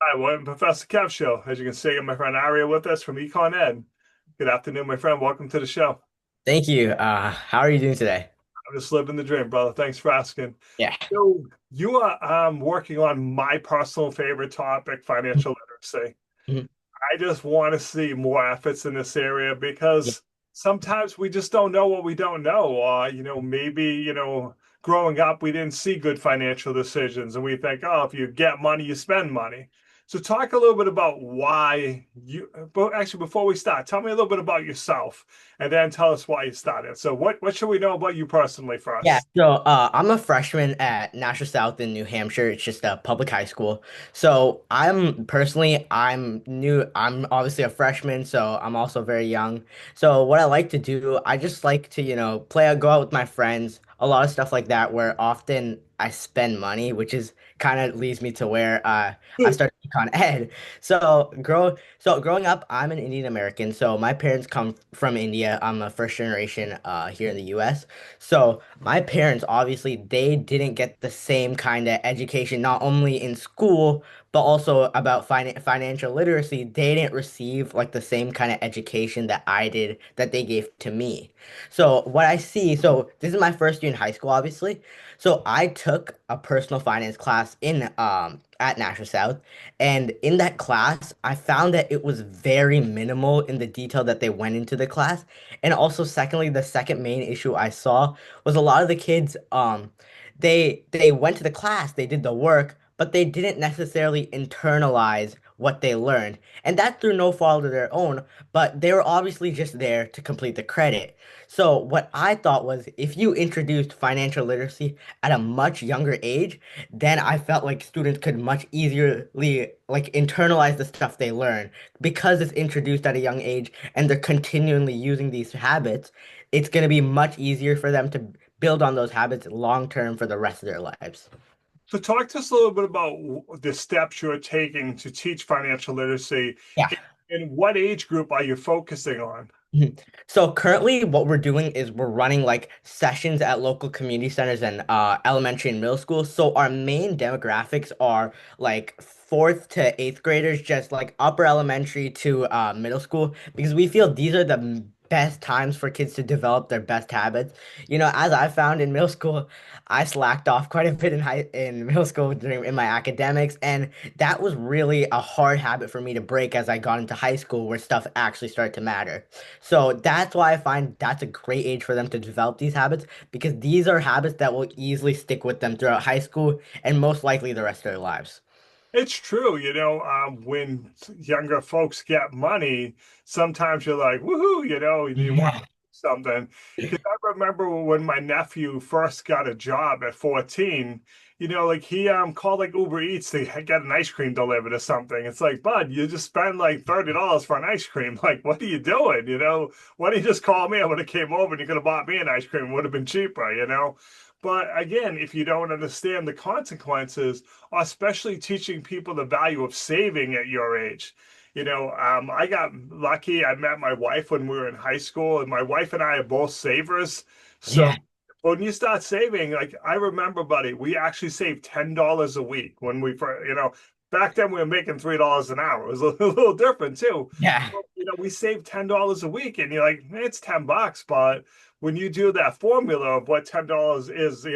Hi, welcome to Professor Kev Show. As you can see, I got my friend Aria with us from EconEd. Good afternoon, my friend. Welcome to the show. Thank you. How are you doing today? I'm just living the dream, brother. Thanks for asking. Yeah. So you are working on my personal favorite topic, financial literacy. Mhm. I just want to see more efforts in this area Yeah. because sometimes we just don't know what we don't know. Or, maybe, growing up, we didn't see good financial decisions and we think, oh, if you get money, you spend money. So talk a little bit about why but actually, before we start, tell me a little bit about yourself and then tell us why you started. So what should we know about you personally Yeah. first? I'm a freshman at Nashua South in New Hampshire. It's just a public high school. So I'm new. I'm obviously a freshman, so I'm also very young. So what I like to do, I just like to, go out with my friends, a lot of stuff like that, where often I spend money, which is kind of leads me to where I started econ ed. So growing up, I'm an Indian American. So my parents come from India. I'm a first generation here in the US. So my parents obviously they didn't get the same kind of education, not only in school, but also about financial literacy. They didn't receive like the same kind of education that I did that they gave to me. So what I see, so this is my first year in high school, obviously. So I took a personal finance class in at Nashua South, and in that class, I found that it was very minimal in the detail that they went into the class. And also, secondly, the second main issue I saw was a lot of the kids, they went to the class, they did the work, but they didn't necessarily internalize what they learned. And that's through no fault of their own, but they were obviously just there to complete the credit. So what I thought was if you introduced financial literacy at a much younger age, then I felt like students could much easily like internalize the stuff they learn because it's introduced at a young age and they're continually using these habits. It's going to be much easier for them to build on those habits long term for the rest of their lives. So talk to us a little bit about the steps you're taking to teach financial literacy. Yeah. And what age group are you focusing on? Mhm. So currently what we're doing is we're running like sessions at local community centers and elementary and middle schools. So our main demographics are like fourth to eighth graders, just like upper elementary to middle school, because we feel these are the best times for kids to develop their best habits. As I found in middle school, I slacked off quite a bit in middle school during in my academics, and that was really a hard habit for me to break as I got into high school where stuff actually started to matter. So that's why I find that's a great age for them to develop these habits because these are habits that will easily stick with them throughout high school and most likely the rest of their lives. It's true, when younger folks get money, sometimes you're like, woohoo, and you want to Yeah. do something. Because I remember when my nephew first got a job at 14, like he called like Uber Eats to get an ice cream delivered or something. It's like, bud, you just spend like $30 for an ice cream. Like, what are you doing? Why don't you just call me? I would have came over and you could have bought me an ice cream. It would have been cheaper. But again, if you don't understand the consequences, especially teaching people the value of saving at your age. I got lucky. I met my wife when we were in high school, and my wife and I are both savers. So Yeah. when you start saving, like I remember, buddy, we actually saved $10 a week when we first, back then we were making $3 an hour. It was a little different too. Yeah. We saved $10 a week, and you're like, it's $10, but when you do that formula of what $10 is,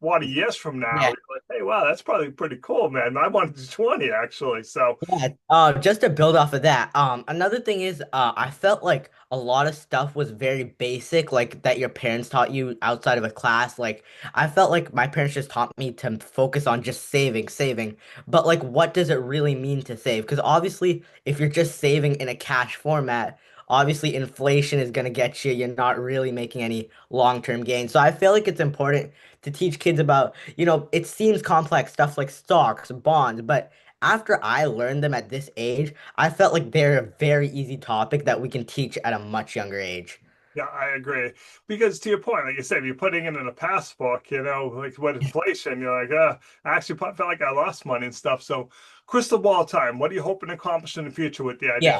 20 years from now, Yeah. you're like, hey, wow, that's probably pretty cool, man. I wanted to do 20 actually. So Yeah, just to build off of that, another thing is, I felt like a lot of stuff was very basic, like that your parents taught you outside of a class. Like, I felt like my parents just taught me to focus on just saving. But like, what does it really mean to save? Because obviously, if you're just saving in a cash format, obviously inflation is gonna get you. You're not really making any long-term gains. So I feel like it's important to teach kids about, it seems complex stuff like stocks, bonds, but after I learned them at this age, I felt like they're a very easy topic that we can teach at a much younger age. yeah, I agree. Because to your point, like you said, you're putting it in a passbook, like with inflation, you're like, I actually felt like I lost money and stuff. So crystal ball time, what are you hoping to accomplish in the future with the Yeah. idea?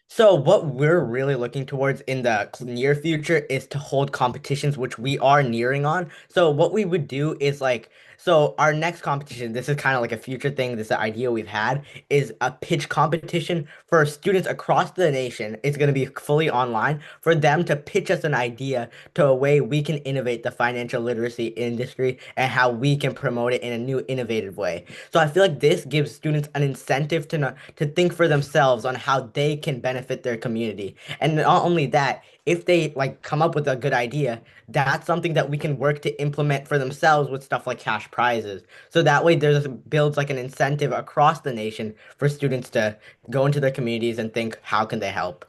So what we're really looking towards in the near future is to hold competitions, which we are nearing on. So what we would do is like, so our next competition, this is kind of like a future thing, this is an idea we've had, is a pitch competition for students across the nation. It's going to be fully online for them to pitch us an idea to a way we can innovate the financial literacy industry and how we can promote it in a new innovative way. So I feel like this gives students an incentive to know, to think for themselves on how they can benefit their community. And not only that, if they like come up with a good idea, that's something that we can work to implement for themselves with stuff like cash prizes. So that way there's builds like an incentive across the nation for students to go into their communities and think, how can they help?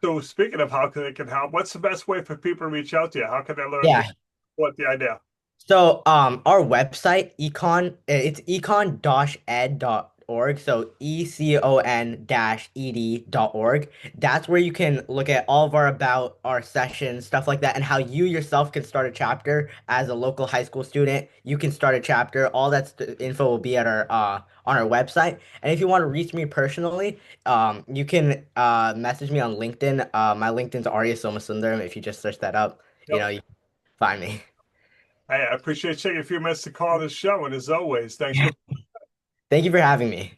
So speaking of how they can help, what's the best way for people to reach out to you? How can they learn more Yeah. what the idea? So, our website, it's econ-ed.org. So, econ-ed.org. That's where you can look at all of our about our sessions, stuff like that, and how you yourself can start a chapter as a local high school student. You can start a chapter. All that info will be at our on our website. And if you want to reach me personally, you can message me on LinkedIn. My LinkedIn's Aria Somasundaram. If you just search that up, Yep. you can find me. Hey, I appreciate taking a few minutes to call this show, and as always, thanks for Thank you for having me.